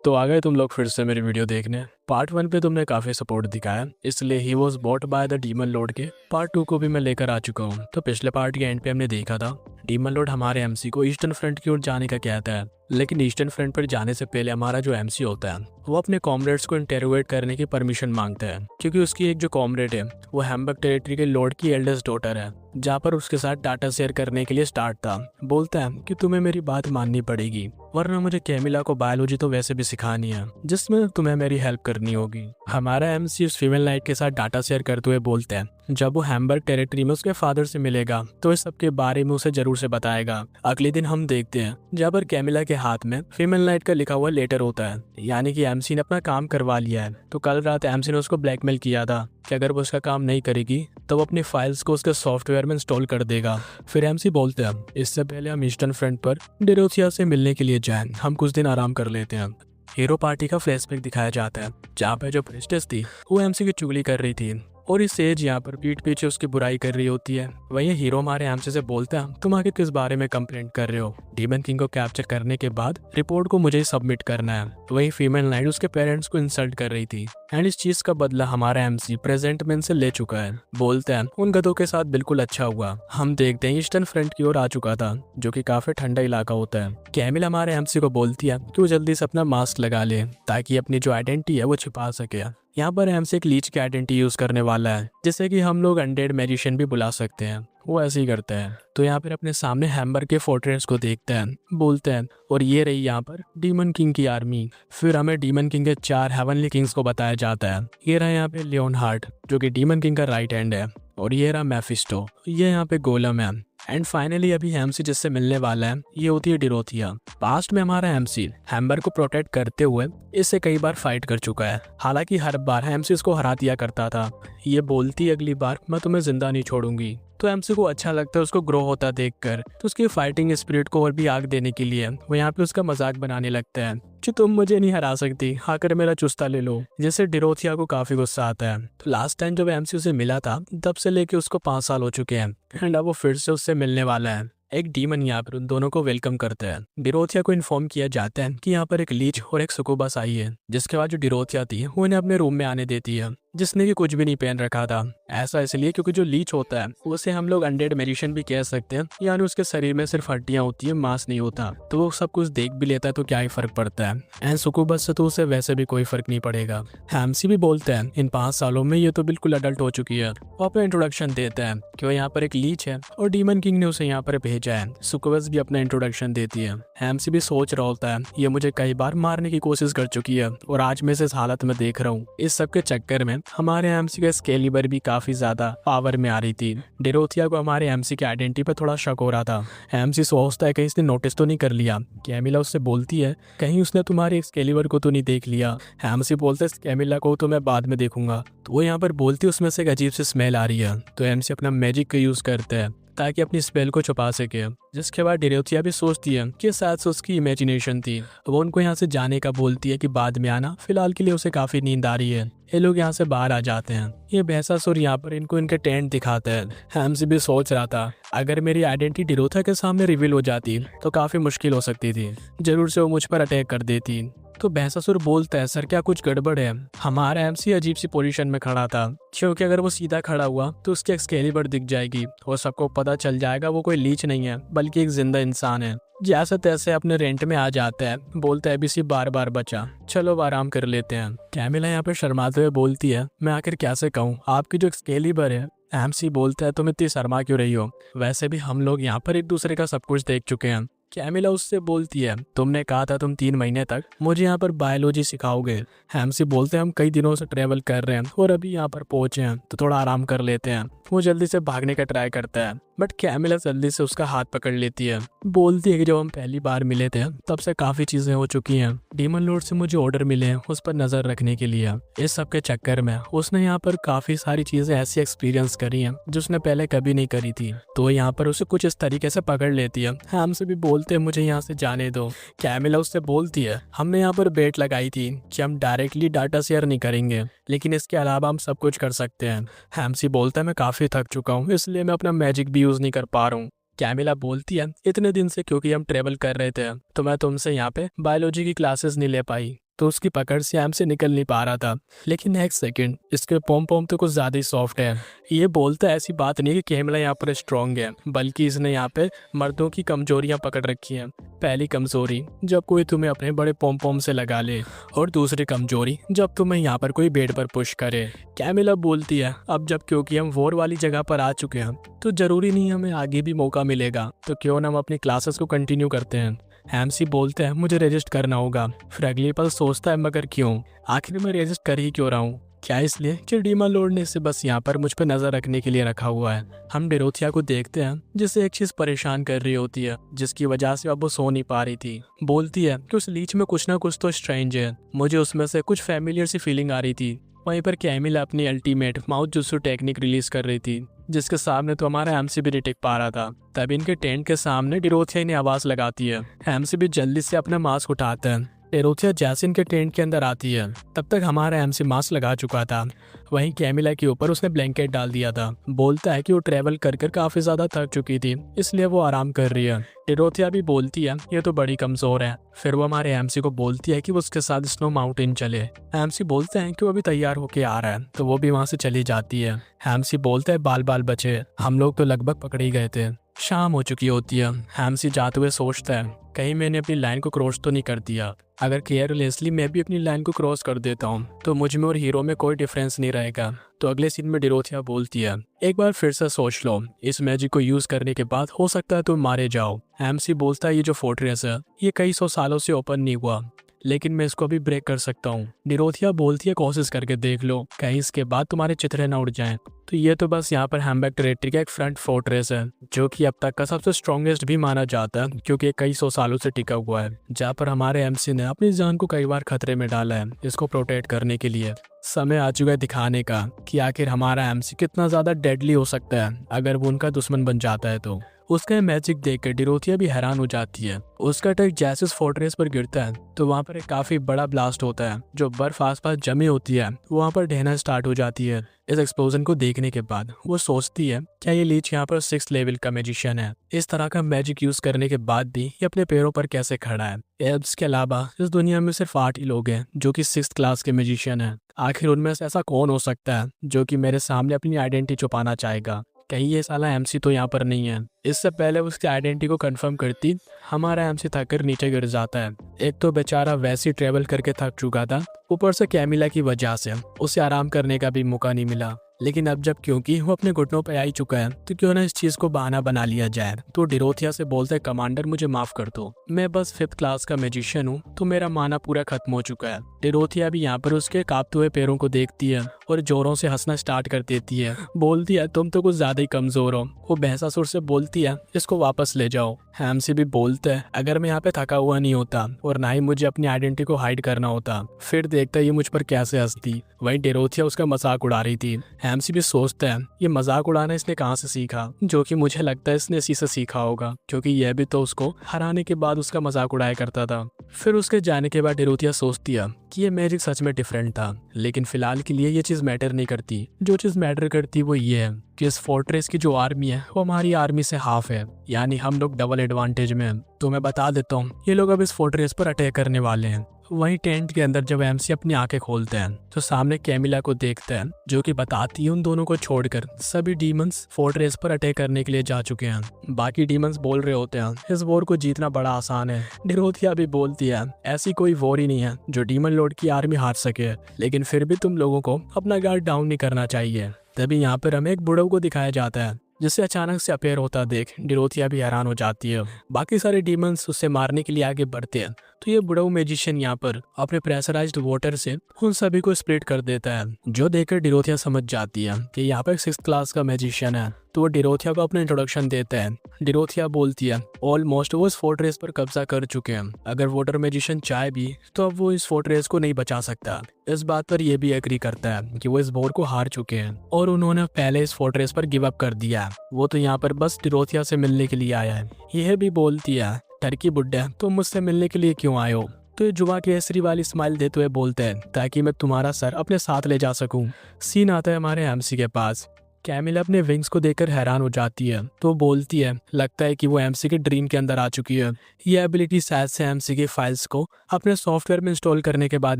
तो आ गए तुम लोग फिर से मेरी वीडियो देखने। पार्ट 1 पे तुमने काफी सपोर्ट दिखाया, इसलिए he was bought by the demon Lord के पार्ट 2 को भी मैं लेकर आ चुका हूँ। तो पिछले पार्ट के एंड पे हमने देखा था डीमन लॉर्ड हमारे एमसी को ईस्टर्न फ्रंट की ओर जाने का कहता है, लेकिन ईस्टर्न फ्रंट पर जाने से पहले हमारा जो एमसी होता है वो अपने कॉमरेड्स को इंटेरोगेट करने की परमिशन मांगता है, क्योंकि उसकी एक जो कॉमरेड है वो हैम्बर्ग टेरिटरी के लॉर्ड की एल्डेस्ट डॉटर है, जहाँ पर उसके साथ डाटा शेयर करने के लिए स्टार्ट था। बोलता है कि तुम्हें मेरी बात माननी पड़ेगी, वरना मुझे कैमिला को बायोलॉजी तो वैसे भी सिखानी है, जिसमें तुम्हें मेरी हेल्प करनी होगी। हमारा एमसी उस फीमेल नाइट के साथ डाटा शेयर करते हुए बोलता है जब वो हैम्बर्ग टेरिटरी में उसके फादर से मिलेगा तो इस सब के बारे में उसे जरूर से बताएगा। अगले दिन हम देखते हैं जहाँ पर कैमिला के हाथ में फीमेल नाइट का लिखा हुआ लेटर होता है, यानी कि एमसी ने अपना काम करवा लिया है। तो कल रात एमसी ने उसको ब्लैकमेल किया था कि अगर वो उसका काम नहीं करेगी तो वो अपनी फाइल्स को उसके सॉफ्टवेयर में इंस्टॉल कर देगा। फिर एमसी बोलते हैं इससे पहले हम ईस्टर्न फ्रंट पर डेरोथिया से मिलने के लिए जाएं, हम कुछ दिन आराम कर लेते हैं। हीरो पार्टी का फ्लैशबैक दिखाया जाता है, जहाँ पे जो प्रिस्टेस थी वो एमसी की चुगली कर रही थी और इस एज यहाँ पर पीठ पीछे उसकी बुराई कर रही होती है। वहीं हीरो हमारे एमसी से बोलता है तुम आगे किस बारे में कंप्लेंट कर रहे हो, डीमन किंग को कैप्चर करने के बाद रिपोर्ट को मुझे ही सबमिट करना है। वहीं फीमेल नाइट उसके पेरेंट्स को इंसल्ट कर रही थी एंड इस चीज का बदला हमारा एमसी प्रेजेंट में से ले चुका है। बोलते हैं उन गधों के साथ बिल्कुल अच्छा हुआ। हम देखते हैं ईस्टर्न फ्रंट की ओर आ चुका था, जो कि काफी ठंडा इलाका होता है। कैमिल हमारे एमसी को बोलती है कि वो जल्दी से अपना मास्क लगा ले ताकि अपनी जो आइडेंटिटी है वो छिपा सके। यहाँ पर एमसी एक लीच की आइडेंटिटी यूज करने वाला है, जिसे कि हम लोग अनडेड मैजिशियन भी बुला सकते हैं। वो ऐसे ही करते हैं। तो यहाँ पर अपने सामने हैम्बर्ग के फोर्ट्रेस को देखते हैं, बोलते हैं और ये रही यहाँ पर डीमन किंग की आर्मी। फिर हमें डीमन किंग के 4 हेवनली किंग्स को बताया जाता है। ये रहा यहाँ पे लियोनहार्ड, जो कि डीमन किंग का राइट हैंड है, और ये रहा मेफिस्टो, ये यहाँ पे गोलम है। एंड फाइनली अभी एमसी जिससे मिलने वाला है ये होती है डिरोथिया। पास्ट में हमारा एमसी हैम्बर्ग को प्रोटेक्ट करते हुए इससे कई बार फाइट कर चुका है, हालांकि हर बार एमसी इसको हरा दिया करता था। ये बोलती अगली बार मैं तुम्हें जिंदा नहीं छोड़ूंगी। तो एमसी को अच्छा लगता है उसको ग्रो होता देखकर, तो उसकी फाइटिंग स्पिरिट को और भी आग देने के लिए वो यहाँ पे उसका मजाक बनाने लगता है कि तुम मुझे नहीं हरा सकती, आकर मेरा चुस्ता ले लो। जैसे डिरोथिया को काफी गुस्सा आता है। तो लास्ट टाइम जब एमसी उसे मिला था तब से लेके उसको 5 साल हो चुके हैं एंड अब वो फिर से उससे मिलने वाला है। एक डीमन यहाँ पर उन दोनों को वेलकम करता है। डिरोथिया को इन्फॉर्म किया जाता है कि यहाँ पर एक लीच और एक सुकुबस आई है, जिसके बाद जो डिरोथिया थी वो इन्हें अपने रूम में आने देती है, जिसने कि कुछ भी नहीं पहन रखा था। ऐसा इसलिए क्योंकि जो लीच होता है उसे हम लोग अनडेड मैजिशियन भी कह सकते हैं, यानी उसके शरीर में सिर्फ हड्डियां होती है, मांस नहीं होता। तो वो सब कुछ देख भी लेता है तो क्या ही फर्क पड़ता है। एंड सुकुबस से तो उसे वैसे भी कोई फर्क नहीं पड़ेगा। हैम्सी भी बोलते हैं इन 5 सालों में ये तो बिल्कुल अडल्ट हो चुकी है। वो अपना इंट्रोडक्शन देता है कि वो यहाँ पर एक लीच है और डीमन किंग ने उसे यहाँ पर भेजा है। सुकुबस भी अपना इंट्रोडक्शन देती है। हैम्सी भी सोच रहा होता है ये मुझे कई बार मारने की कोशिश कर चुकी है और आज मैं इस हालत में देख रहा हूँ। इस सब के चक्कर में हमारे एमसी का स्केलिबर भी काफी ज्यादा पावर में आ रही थी। डिरोथिया को हमारे एमसी की आइडेंटिटी पे थोड़ा शक हो रहा था। एमसी सोचता है कहीं इसने नोटिस तो नहीं कर लिया। कैमिला उससे बोलती है कहीं उसने तुम्हारे स्केलिबर को तो नहीं देख लिया। एमसी बोलते है कैमिला को तो मैं बाद में देखूंगा। तो वो यहाँ पर बोलती है उसमें से एक अजीब सी स्मेल आ रही है। तो एमसी अपना मैजिक का यूज करता है ताकि अपनी स्पेल को छुपा सके, जिसके बाद डिरोथिया भी सोचती है कि शायद से उसकी इमेजिनेशन थी। वो उनको यहाँ से जाने का बोलती है कि बाद में आना, फिलहाल के लिए उसे काफी नींद आ रही है। ये लोग यहाँ से बाहर आ जाते हैं। ये भैंसासुर यहाँ पर इनको इनके टेंट दिखाता है। हैम्सी भी सोच रहा था अगर मेरी आइडेंटिटी डिरोथिया के सामने रिवील हो जाती तो काफी मुश्किल हो सकती थी, जरूर से वो मुझ पर अटैक कर देती। तो भैंसासुर बोलता है सर क्या कुछ गड़बड़ है। हमारा एमसी अजीब सी पोजीशन में खड़ा था, क्योंकि अगर वो सीधा खड़ा हुआ तो उसकी एक्सकेलिबर दिख जाएगी और सबको पता चल जाएगा वो कोई लीच नहीं है बल्कि एक जिंदा इंसान है। जैसे तैसे अपने रेंट में आ जाता है। बोलता है बीसी बार बार बचा, चलो अब आराम कर लेते हैं। कैमिला यहाँ पे शर्माते हुए बोलती है मैं आखिर कैसे कहूँ आपकी जो एक्सकेलिबर है। एमसी बोलता है तुम इतनी शर्मा क्यों रही हो, वैसे भी हम लोग यहाँ पर एक दूसरे का सब कुछ देख चुके हैं। कैमिला उससे बोलती है तुमने कहा था तुम 3 महीने तक मुझे यहाँ पर बायोलॉजी सिखाओगे। हैम्सी बोलते हैं हम कई दिनों से ट्रेवल कर रहे हैं और अभी यहाँ पर पहुंचे हैं तो थोड़ा आराम कर लेते हैं। वो जल्दी से भागने का ट्राई करता है, बट कैमिला जल्दी से उसका हाथ पकड़ लेती है। बोलती है कि जब हम पहली बार मिले थे तब से काफी चीजें हो चुकी हैं। डीमन लॉर्ड से मुझे ऑर्डर मिले हैं उस पर नजर रखने के लिए। इस सब के चक्कर में उसने यहाँ पर काफी सारी चीजें ऐसी एक्सपीरियंस करी हैं जो उसने पहले कभी नहीं करी थी। तो यहाँ पर उसे कुछ इस तरीके से पकड़ लेती है। हमसे भी बोलते हैं मुझे यहाँ से जाने दो। कैमिला उससे बोलती है हमने यहाँ पर बेट लगाई थी कि हम डायरेक्टली डाटा शेयर नहीं करेंगे, लेकिन इसके अलावा हम सब कुछ कर सकते हैं। हैम्सी बोलता है मैं काफी थक चुका हूँ इसलिए मैं अपना मैजिक भी यूज नहीं कर पा रहा हूँ। कैमिला बोलती है इतने दिन से क्योंकि हम ट्रेवल कर रहे थे तो मैं तुमसे यहाँ पे बायोलॉजी की क्लासेस नहीं ले पाई। तो उसकी पकड़ से एम से निकल नहीं पा रहा था। लेकिन नेक्स्ट सेकंड इसके पोम पोम तो कुछ ज़्यादा ही सॉफ्ट है। ये बोलता ऐसी बात नहीं है कि कैमिला यहाँ पर स्ट्रॉन्ग है, बल्कि इसने यहाँ पे मर्दों की कमजोरियाँ पकड़ रखी हैं। पहली कमजोरी, जब कोई तुम्हें अपने बड़े पोम पोम से लगा ले, और दूसरी कमजोरी, जब तुम्हें यहाँ पर कोई बेड पर पुश करे। कैमिला बोलती है अब जब क्योंकि हम वॉर वाली जगह पर आ चुके हैं तो जरूरी नहीं हमें आगे भी मौका मिलेगा, तो क्यों ना हम अपनी क्लासेस को कंटिन्यू करते हैं। एमसी बोलते हैं मुझे रजिस्ट करना होगा। फिर अगली पल सोचता है मगर क्यों, आखिर मैं रजिस्ट कर ही क्यों रहा हूँ? क्या इसलिए कि डीमन लॉर्ड ने इसे बस यहाँ पर मुझ पर नजर रखने के लिए रखा हुआ है। हम डेरोथिया को देखते हैं जिसे एक चीज परेशान कर रही होती है, जिसकी वजह से अब वो सो नहीं पा रही थी। बोलती है कि उस लीच में कुछ ना कुछ तो स्ट्रेंज है, मुझे उसमें से कुछ फैमिलियर सी फीलिंग आ रही थी। वहीं पर कैमिला अपनी ultimate mouth jutsu technique release कर रही थी, जिसके सामने तो हमारा एमसी भी नहीं टिक पा रहा था। तभी इनके टेंट के सामने डेरोथिया ने आवाज लगाती है। एमसी भी जल्दी से अपना मास्क उठाता है। डेरोथिया जैसे इनके टेंट के अंदर आती है तब तक हमारा एमसी मास्क लगा चुका था। वहीं कैमिला के ऊपर उसने ब्लैंकेट डाल दिया था। बोलता है कि वो ट्रेवल कर कर काफी ज्यादा थक चुकी थी, इसलिए वो आराम कर रही है। डेरोथिया भी बोलती है ये तो बड़ी कमजोर है। फिर वो हमारे एमसी को बोलती है कि वो उसके साथ स्नो माउंटेन चले। एमसी बोलते हैं कि वो अभी तैयार होके आ रहा है, तो वो भी वहां से चली जाती है। एमसी बोलता है बाल बाल बचे, हम लोग तो लगभग पकड़ ही गए थे। शाम हो चुकी होती है। एमसी जाते हुए सोचता है कहीं मैंने अपनी लाइन को क्रॉस तो नहीं कर दिया। अगर केयरलेसली मैं भी अपनी लाइन को क्रॉस कर देता हूँ तो मुझ में और हीरो में कोई डिफरेंस नहीं रहेगा। तो अगले सीन में डेरोथिया बोलती है एक बार फिर से सोच लो, इस मैजिक को यूज करने के बाद हो सकता है तुम मारे जाओ। एमसी बोलता है ये जो फोर्ट्रेस है ये कई सौ सालों से ओपन नहीं हुआ, लेकिन मैं इसको अभी ब्रेक कर सकता हूँ। डेरोथिया बोलती है कोशिश करके देख लो, कहीं इसके बाद तुम्हारे चित्रे न उड़ जाएं। तो ये तो बस यहाँ पर हैम्बर्ग टेरेटरी का एक फ्रंट फोर्ट्रेस है, जो कि अब तक का सबसे स्ट्रॉन्गेस्ट भी माना जाता है, क्योंकि कई सौ सालों से टिका हुआ है, जहाँ पर हमारे एमसी ने अपनी जान को कई बार खतरे में डाला है इसको प्रोटेक्ट करने के लिए। समय आ चुका है दिखाने का कि आखिर हमारा एमसी कितना ज्यादा डेडली हो सकता है अगर वो उनका दुश्मन बन जाता है। तो उसका मैजिक देखकर डेरोथिया भी हैरान हो जाती है। उसका अटैक जैसे उस फोर्ट्रेस पर गिरता है तो वहाँ पर एक काफी बड़ा ब्लास्ट होता है। जो बर्फ आसपास जमी होती है वो वहाँ पर ढहना स्टार्ट हो जाती है। इस एक्सप्लोजन को देखने के बाद वो सोचती है क्या ये लीच यहाँ पर 6th लेवल का मैजिशियन है? इस तरह का मैजिक यूज करने के बाद भी ये अपने पैरों पर कैसे खड़ा है? इसके अलावा इस दुनिया में सिर्फ 8 ही लोग हैं जो कि 6th क्लास के मैजिशियन हैं। आखिर उनमें से ऐसा कौन हो सकता है जो कि मेरे सामने अपनी आइडेंटिटी छुपाना चाहेगा? कहीं ये साला एमसी तो यहाँ पर नहीं है। इससे पहले उसकी आइडेंटिटी को कंफर्म करती हमारा एमसी थक कर नीचे गिर जाता है। एक तो बेचारा वैसे ही ट्रेवल करके थक चुका था, ऊपर से कैमिला की वजह से उसे आराम करने का भी मौका नहीं मिला। लेकिन अब जब क्योंकि वो अपने घुटनों पे आ ही चुका है तो क्यों ना इस चीज को बहाना बना लिया जाए। तो डेरोथिया से बोलते है कमांडर मुझे माफ कर दो, मैं बस 5th क्लास का मैजिशियन हूँ, तो मेरा माना पूरा खत्म हो चुका है। डेरोथिया भी यहाँ पर उसके कांपते हुए पैरों को देखती है और जोरों से हंसना स्टार्ट कर देती है। बोलती है तुम तो कुछ ज्यादा ही कमजोर हो। वो भैंसासुर से बोलती है इसको वापस ले जाओ। एमसी भी बोलते है अगर मैं यहाँ पे थका हुआ नहीं होता और ना ही मुझे अपनी आइडेंटिटी को हाइड करना होता फिर देखता ये मुझ पर कैसे हंसती। वही डेरोथिया उसका मजाक उड़ा रही थी। एमसी भी सोचता है ये मजाक उड़ाना इसने कहाँ से सीखा, जो कि मुझे लगता है इसने इसी से सीखा होगा, क्योंकि यह भी तो उसको हराने के बाद उसका मजाक उड़ाया करता था। फिर उसके जाने के बाद डेरोथिया सोचती है कि ये मैजिक सच में डिफरेंट था, लेकिन फिलहाल के लिए ये चीज मैटर नहीं करती। जो चीज मैटर करती वो ये है कि इस फोर्ट्रेस की जो आर्मी है वो हमारी आर्मी से हाफ है, यानी हम लोग डबल एडवांटेज में हैं। तो मैं बता देता हूँ ये लोग अब इस फोर्ट्रेस पर अटैक करने वाले हैं। वहीं टेंट के अंदर जब एमसी अपनी आंखें खोलते हैं तो सामने कैमिला को देखते हैं, जो कि बताती है उन दोनों को छोड़कर सभी डीमंस फोर्ट्रेस पर अटैक करने के लिए जा चुके हैं। बाकी डीमंस बोल रहे होते हैं इस वॉर को जीतना बड़ा आसान है। डेरोथिया भी बोलती है ऐसी कोई वॉर ही नहीं है जो डीमन लॉर्ड की आर्मी हार सके, लेकिन फिर भी तुम लोगों को अपना गार्ड डाउन नहीं करना चाहिए। तभी यहाँ पर हमें एक बुढ़ऊ को दिखाया जाता है, जिससे अचानक से अपेयर होता देख डेरोथिया भी हैरान हो जाती है। बाकी सारे डीमंस उसे मारने के लिए आगे बढ़ते हैं तो ये बुढ़ऊ मैजिशियन यहाँ पर अपने प्रेशराइज्ड वाटर से उन सभी को स्प्लिट कर देता है, जो देखकर डेरोथिया समझ जाती है कि यहाँ पर 6th क्लास का मैजिशियन है। तो वो डेरोथिया को अपना इंट्रोडक्शन देता है। डेरोथिया बोलती है ऑलमोस्ट वो इस फोर्ट्रेस पर कब्जा कर चुके हैं, अगर वाटर मैजिशियन चाहे भी तो अब वो इस फोर्ट्रेस को नहीं बचा सकता। इस बात पर यह भी एग्री करता है कि वो इस वॉर को हार चुके हैं और उन्होंने पहले इस फोर्ट्रेस पर गिव अप कर दिया है। वो तो यहाँ पर बस डेरोथिया से मिलने के लिए आया है। यह भी बोलती है टर्की बुड्ढा तुम मुझसे मिलने के लिए क्यों आए हो? तो ये जुआ केसरी वाली स्माइल देते हुए बोलते हैं ताकि मैं तुम्हारा सर अपने साथ ले जा सकूं। सीन आता है हमारे एमसी के पास। कैमिला अपने विंग्स को देखकर हैरान हो जाती है तो बोलती है लगता है कि वो एमसी के ड्रीम के अंदर आ चुकी है। ये एबिलिटी शायद से एमसी की फाइल्स को अपने सॉफ्टवेयर में इंस्टॉल करने के बाद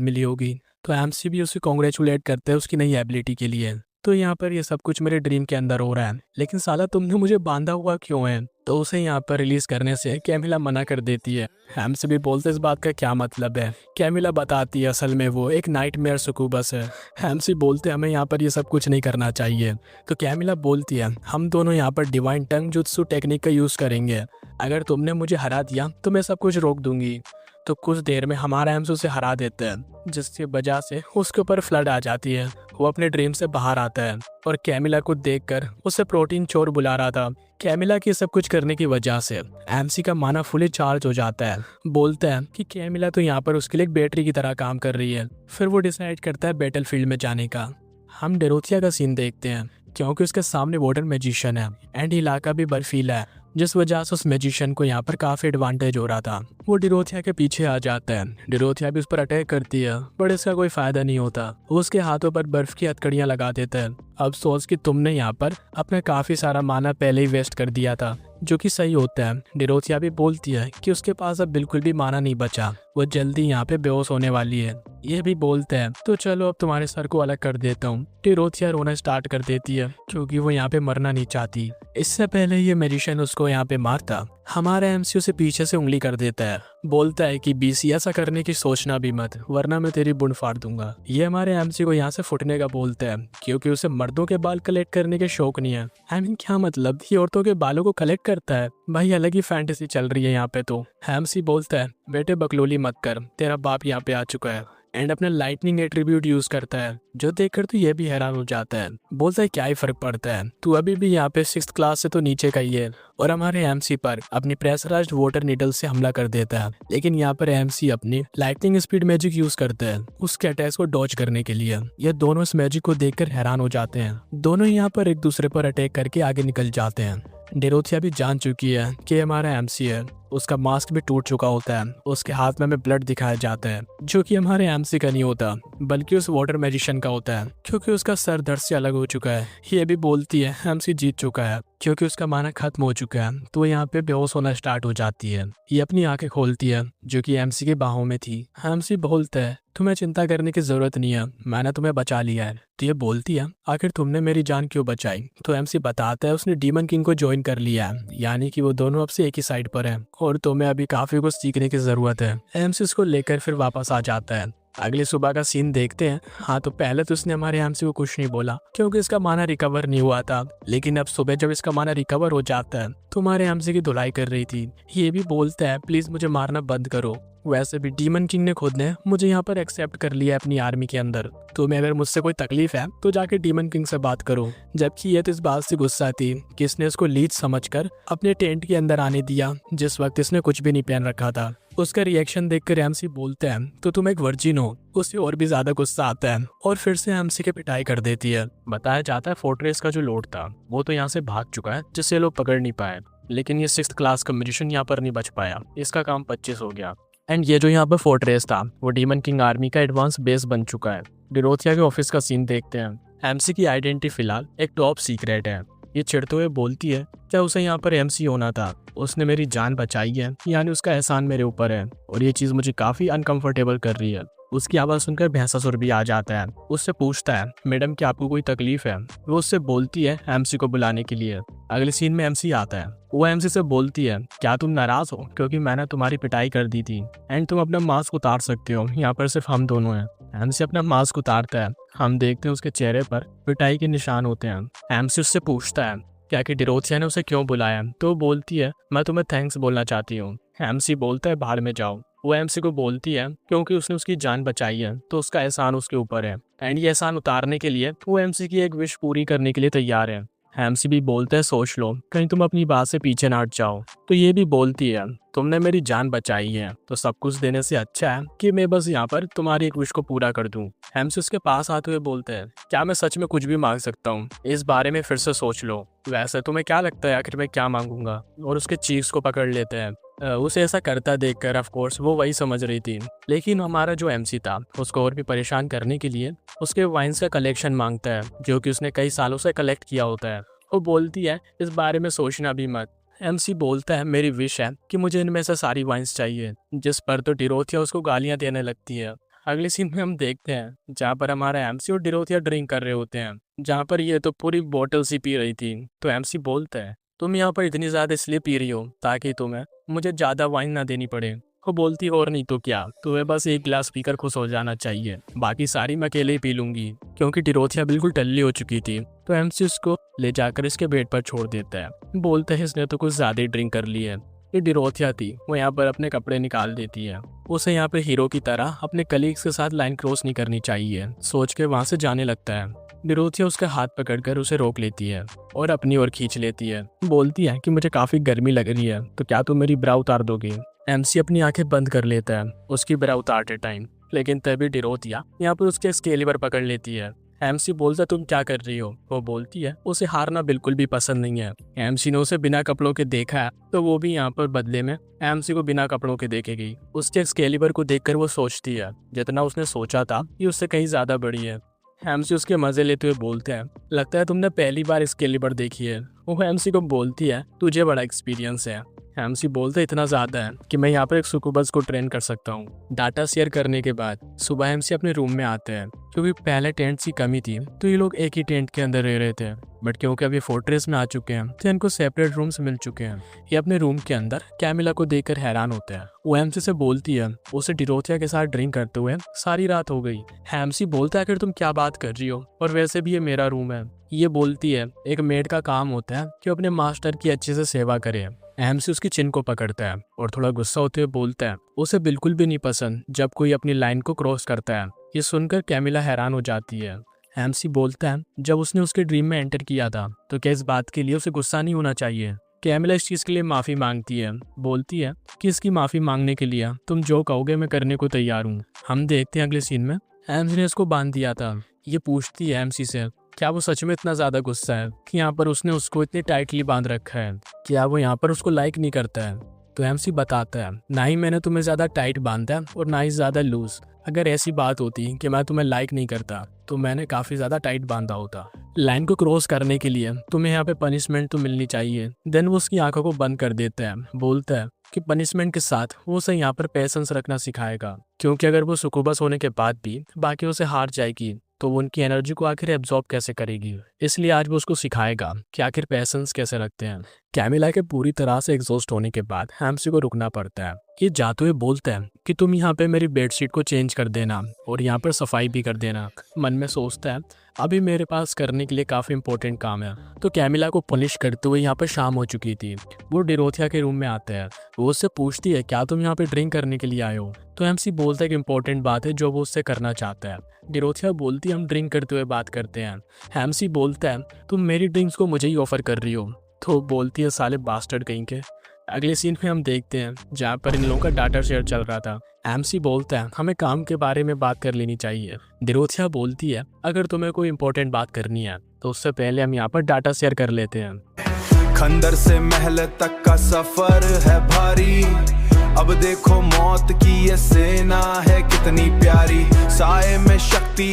मिली होगी। तो एमसी भी उसे कॉन्ग्रेचुलेट करते हैं उसकी नई एबिलिटी के लिए। तो यहाँ पर ये सब कुछ मेरे ड्रीम के अंदर हो रहा है, लेकिन साला तुमने मुझे बांधा हुआ क्यों है। तो उसे यहाँ पर रिलीज करने से कैमिला मना कर देती है। एमसी भी बोलते इस बात का क्या मतलब है। कैमिला बताती है असल में वो एक नाइटमेयर सुकूबस है। एमसी बोलते हमें यहाँ पर ये सब कुछ नहीं करना चाहिए। तो कैमिला बोलती है हम दोनों यहाँ पर डिवाइन टंग जुत्सु टेक्निक का यूज़ करेंगे। अगर तुमने मुझे हरा दिया तो मैं सब कुछ रोक दूंगी। तो कुछ देर में हमारा एमसी उसे हरा देते हैं, जिसकी वजह से उसके ऊपर फ्लड आ जाती है। वो अपने ड्रीम से बाहर आता है और कैमिला को देखकर उसे प्रोटीन चोर बुला रहा था। कैमिला की सब कुछ करने की वजह से एमसी का माना फुली चार्ज हो जाता है। बोलता है कि कैमिला तो यहाँ पर उसके लिए एक बैटरी की तरह काम कर रही है। फिर वो डिसाइड करता है बैटलफील्ड में जाने का। हम डेरोथिया का सीन देखते हैं क्योंकि उसके सामने वाटर मैजिशियन है एंड इलाका भी बर्फीला है, जिस वजह से उस मैजिशियन को यहाँ पर काफ़ी एडवांटेज हो रहा था। वो डेरोथिया के पीछे आ जाता है। डेरोथिया भी उस पर अटैक करती है बट इसका कोई फायदा नहीं होता। वो उसके हाथों पर बर्फ की हथकड़ियाँ लगा देता है। अफसोस कि तुमने यहाँ पर अपना काफ़ी सारा माना पहले ही वेस्ट कर दिया था, जो कि सही होता है। डेरोथिया भी बोलती है कि उसके पास अब बिल्कुल भी माना नहीं बचा, वो जल्दी यहाँ पे बेहोश होने वाली है। ये भी बोलते हैं तो चलो अब तुम्हारे सर को अलग कर देता हूँ। डेरोथिया रोना स्टार्ट कर देती है क्योंकि वो यहाँ पे मरना नहीं चाहती। इससे पहले ये मैजिशियन उसको यहाँ पे मारता, हमारा एमसी उसे पीछे से उंगली कर देता है। बोलता है कि बीसी ऐसा करने की सोचना भी मत, वरना मैं तेरी बुंड फाड़ दूंगा। ये हमारे एमसी को यहाँ से फुटने का बोलता है क्योंकि उसे मर्दों के बाल कलेक्ट करने के शौक नहीं है। आई मीन क्या मतलब, ये औरतों के बालों को कलेक्ट करता है। भाई अलग ही फैंटेसी चल रही है यहाँ पे। तो एमसी बोलता है बेटे बकलोली मत कर, तेरा बाप यहाँ पे आ चुका है एंड अपना लाइटनिंग एट्रीब्यूट यूज करता है, जो देखकर तो ये भी हैरान हो जाता है। बोलता है क्या ही फर्क पड़ता है, तू अभी भी यहाँ पे 6th क्लास से तो नीचे का ही है। और हमारे एमसी पर अपनी प्रेशराइज्ड वाटर नीडल से हमला कर देता है, लेकिन यहाँ पर एमसी अपनी लाइटनिंग स्पीड मैजिक यूज करता है उसके अटैक को डॉज करने के लिए। ये दोनों इस मैजिक को देखकर हैरान हो जाते हैं। दोनों यहाँ पर एक दूसरे पर अटैक करके आगे निकल जाते हैं। डेरोथिया भी जान चुकी है कि हमारा एमसी है। उसका मास्क भी टूट चुका होता है। उसके हाथ में हमें ब्लड दिखाया जाता है, जो कि हमारे एमसी का नहीं होता बल्कि उस वाटर मैजिशियन का होता है, क्योंकि उसका सर दर्द से अलग हो चुका है। ये भी बोलती है एमसी जीत चुका है क्योंकि उसका माना खत्म हो चुका है। तो यहाँ पे बेहोश होना स्टार्ट हो जाती है। ये अपनी आंखें खोलती है जो कि एमसी के बाहों में थी। एमसी बोलता है तुम्हें चिंता करने की जरूरत नहीं है, मैंने तुम्हें बचा लिया है। तो ये बोलती है आखिर तुमने मेरी जान क्यों बचाई। तो एमसी बताता है उसने डीमन किंग को ज्वाइन कर लिया है, यानी कि वो दोनों अब से एक ही साइड पर हैं और तुम्हें अभी काफी कुछ सीखने की जरूरत है। एमसी उसको लेकर फिर वापस आ जाता है। अगली सुबह का सीन देखते हैं। हाँ तो पहले तो उसने हमारे एमसी को कुछ नहीं बोला क्योंकि इसका माना रिकवर नहीं हुआ था, लेकिन अब सुबह जब इसका माना रिकवर हो जाता है तो हमारे एमसी की धुलाई कर रही थी। ये भी बोलता है प्लीज मुझे मारना बंद करो। वैसे भी डीमन किंग ने खुद ने मुझे यहाँ पर एक्सेप्ट कर लिया है अपनी आर्मी के अंदर, तो मैं अगर मुझसे कोई तकलीफ है तो जाके डीमन किंग से बात करो। जबकि ये तो इस बात से गुस्सा थी कि इसने इसको लीच समझकर अपने टेंट के अंदर आने दिया जिस वक्त इसने कुछ भी नहीं पहन रखा था। उसका रिएक्शन देखकर एमसी बोलते हैं तो तुम एक वर्जिन हो। उसे और भी ज्यादा गुस्सा आता है और फिर से एमसी के पिटाई कर देती है। बताया जाता है फोर्ट्रेस का जो लॉर्ड था वो तो यहाँ से भाग चुका है, जिससे लोग पकड़ नहीं पाए, लेकिन ये 6th क्लास का मैजिशियन यहाँ पर नहीं बच पाया। इसका काम 25 हो गया। एंड ये जो यहाँ पर फोर्ट्रेस था वो डीमन किंग आर्मी का एडवांस बेस बन चुका है। डेरोथिया के ऑफिस का सीन देखते हैं। एमसी की आइडेंटिटी फिलहाल एक टॉप सीक्रेट है। ये चिढ़ते हुए बोलती है क्या उसे यहाँ पर एमसी होना था, उसने मेरी जान बचाई है, यानी उसका एहसान मेरे ऊपर है और ये चीज़ मुझे काफ़ी अनकंफर्टेबल कर रही है। उसकी आवाज़ सुनकर भैंसासुर भी आ जाता है। उससे पूछता है मैडम क्या आपको कोई तकलीफ है। वो उससे बोलती है एमसी को बुलाने के लिए। अगले सीन में एमसी आता है। वो एमसी से बोलती है क्या तुम नाराज हो क्योंकि मैंने तुम्हारी पिटाई कर दी थी एंड तुम अपना मास्क उतार सकते हो, यहाँ पर सिर्फ हम दोनों हैं। एमसी अपना मास्क उतारता है। हम देखते हैं उसके चेहरे पर पिटाई के निशान होते हैं। एमसी उससे पूछता है क्या कि डेरोथिया ने उसे क्यों बुलाया। तो बोलती है मैं तुम्हें थैंक्स बोलना चाहती हूँ। एमसी बोलता है बाहर में जाओ। वो एमसी को बोलती है क्योंकि उसने उसकी जान बचाई है तो उसका एहसान उसके ऊपर है एंड ये एहसान उतारने के लिए वो एमसी की एक विश पूरी करने के लिए तैयार है। एमसी भी बोलते हैं सोच लो कहीं तुम अपनी बात से पीछे ना हट जाओ। तो ये भी बोलती है तुमने मेरी जान बचाई है तो सब कुछ देने से अच्छा है कि मैं बस यहाँ पर तुम्हारी एक विश को पूरा कर दूं। एमसी उसके पास आते हुए बोलते हैं क्या मैं सच में कुछ भी मांग सकता हूँ, इस बारे में फिर से सोच लो। वैसे तुम्हें क्या लगता है आखिर मैं क्या मांगूंगा। और उसके चीक्स को पकड़ लेते हैं। उसे ऐसा करता देखकर ऑफ कोर्स वो वही समझ रही थी, लेकिन हमारा जो एमसी था उसको और भी परेशान करने के लिए उसके वाइन्स का कलेक्शन मांगता है जो कि उसने कई सालों से कलेक्ट किया होता है। वो बोलती है इस बारे में सोचना भी मत। एमसी बोलता है मेरी विश है कि मुझे इनमें से सारी वाइन्स चाहिए, जिस पर तो डिरोथिया उसको गालियां देने लगती है। अगले सीन में हम देखते हैं जहाँ पर हमारा एमसी और डिरोथिया ड्रिंक कर रहे होते हैं, जहाँ पर ये तो पूरी बोतल सी पी रही थी। तो एमसी बोलता है तुम यहाँ पर इतनी ज़्यादा इसलिए पी रही हो ताकि तुम्हें मुझे ज़्यादा वाइन ना देनी पड़े। वो बोलती और नहीं तो क्या, तुम्हें बस एक गिलास पीकर खुश हो जाना चाहिए, बाकी सारी मैं अकेले ही पी लूंगी। क्योंकि डिरोथिया बिल्कुल टल्ली हो चुकी थी तो एमसी उसको ले जाकर इसके बेड पर छोड़ देता है। बोलते हैं इसने तो कुछ ज़्यादा ही ड्रिंक कर ली है। ये डिरोथिया थी, वो यहाँ पर अपने कपड़े निकाल देती है। उसे यहाँ पर हीरो की तरह अपने कलीग्स के साथ लाइन क्रॉस नहीं करनी चाहिए सोच के वहाँ से जाने लगता है। डिरोथिया उसका हाथ पकड़कर उसे रोक लेती है और अपनी ओर खींच लेती है। बोलती है कि मुझे काफ़ी गर्मी लग रही है, तो क्या तुम मेरी ब्रा उतार दोगे। एमसी अपनी आंखें बंद कर लेता है उसकी ब्रा उतारते टाइम, लेकिन तभी डिरोथिया यहाँ पर उसके एक्सकेलिबर पकड़ लेती है। एमसी बोलता तुम क्या कर रही हो। वो बोलती है उसे हारना बिल्कुल भी पसंद नहीं है। एमसी ने उसे बिना कपड़ों के देखा है तो वो भी यहाँ पर बदले में एमसी को बिना कपड़ों के देखेगी। उसके एक्सकेलिबर को देखकर वो सोचती है जितना उसने सोचा था ये उससे कहीं ज्यादा बड़ी है। एमसी उसके मजे लेते हुए बोलते हैं लगता है तुमने पहली बार एक्सकेलिबर देखी है। वो एमसी को बोलती है तुझे बड़ा एक्सपीरियंस है। एमसी बोलते इतना ज़्यादा है कि मैं यहाँ पर एक सुकुबस को ट्रेन कर सकता हूँ। डाटा शेयर करने के बाद सुबह एमसी अपने रूम में आते हैं। क्योंकि पहले टेंट की कमी थी तो ये लोग एक ही टेंट के अंदर रह रहे थे, बट क्योंकि अभी फोर्ट्रेस में आ चुके हैं तो इनको सेपरेट रूम्स मिल चुके हैं। ये अपने रूम के अंदर कैमिला को देखकर हैरान होते हैं। वो एमसी से बोलती है उसे डिरोथिया के साथ ड्रिंक करते हुए सारी रात हो गई। एमसी बोलता है आखिर तुम क्या बात कर रही हो, और वैसे भी ये मेरा रूम है। ये बोलती है एक मेड का काम होता है कि अपने मास्टर की अच्छे से सेवा करे। एमसी उसकी चिन को पकड़ता है और थोड़ा गुस्सा होते हुए बोलता है उसे बिल्कुल भी नहीं पसंद जब कोई अपनी लाइन को क्रॉस करता है। ये सुनकर कैमिला हैरान हो जाती है। एमसी बोलता है जब उसने उसके ड्रीम में एंटर किया था तो क्या इस बात के लिए उसे गुस्सा नहीं होना चाहिए। कैमिला इस चीज़ के लिए माफ़ी मांगती है। बोलती है कि इसकी माफ़ी मांगने के लिए तुम जो कहोगे मैं करने को तैयार हूँ। हम देखते हैं अगले सीन में एमसी ने इसको बांध दिया था। ये पूछती है एमसी से क्या वो सच में इतना ज़्यादा गुस्सा है कि यहाँ पर उसने उसको इतनी टाइटली बांध रखा है, क्या वो यहाँ पर उसको लाइक नहीं करता है। तो एमसी बताता है ना ही मैंने तुम्हें ज़्यादा टाइट बांधा है और ना ही ज़्यादा लूज। अगर ऐसी बात होती कि मैं तुम्हें लाइक नहीं करता तो मैंने काफ़ी ज़्यादा टाइट बांधा होता। लाइन को क्रॉस करने के लिए तुम्हें यहाँ पे पनिशमेंट तो मिलनी चाहिए। देन वो उसकी आंखों को बंद कर देता है। बोलता है कि पनिशमेंट के साथ वो उसे यहाँ पर पेशेंस रखना सिखाएगा, क्योंकि अगर वो सुकुबस होने के बाद भी बाकी उसे हार जाएगी तो वो उनकी एनर्जी को आखिर एब्जॉर्ब कैसे करेगी। इसलिए आज वो उसको सिखाएगा कि आखिर पेशेंस कैसे रखते हैं। कैमिला के पूरी तरह से एग्जॉस्ट होने के बाद एमसी को रुकना पड़ता है। ये जाते हुए बोलता है कि तुम यहाँ पे मेरी बेडशीट को चेंज कर देना और यहाँ पर सफाई भी कर देना। मन में सोचता है अभी मेरे पास करने के लिए काफ़ी इंपॉर्टेंट काम है। तो कैमिला को पनिश करते हुए यहाँ पर शाम हो चुकी थी। वो डिरोथिया के रूम में आता है। वो उससे पूछती है क्या तुम यहाँ पे ड्रिंक करने के लिए आए हो। तो एमसी बोलता है कि इंपॉर्टेंट बात है जो वो उससे करना चाहता है। डिरोथिया बोलती है हम ड्रिंक करते हुए बात करते हैं। एमसी बोलता है तुम मेरी ड्रिंक्स को मुझे ही ऑफर कर रही हो। तो बोलती है साले बास्टर्ड कहीं के। अगले सीन में हम देखते हैं जहाँ पर इन लोगों का डाटा शेयर चल रहा था। एमसी बोलता है हमें काम के बारे में बात कर लेनी चाहिए। डिरोथिया बोलती है अगर तुम्हें कोई इंपॉर्टेंट बात करनी है तो उससे पहले हम यहाँ पर डाटा शेयर कर लेते हैं। खंडर से महल तक का सफर है भारी, अब देखो मौत की ये सेना है कितनी प्यारी। साए में शक्ति,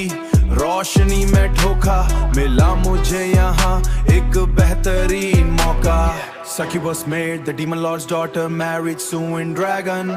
रोशनी में धोखा, मिला मुझे यहाँ एक बेहतरीन मौका। Succubus made the demon lord's daughter, married soon dragon.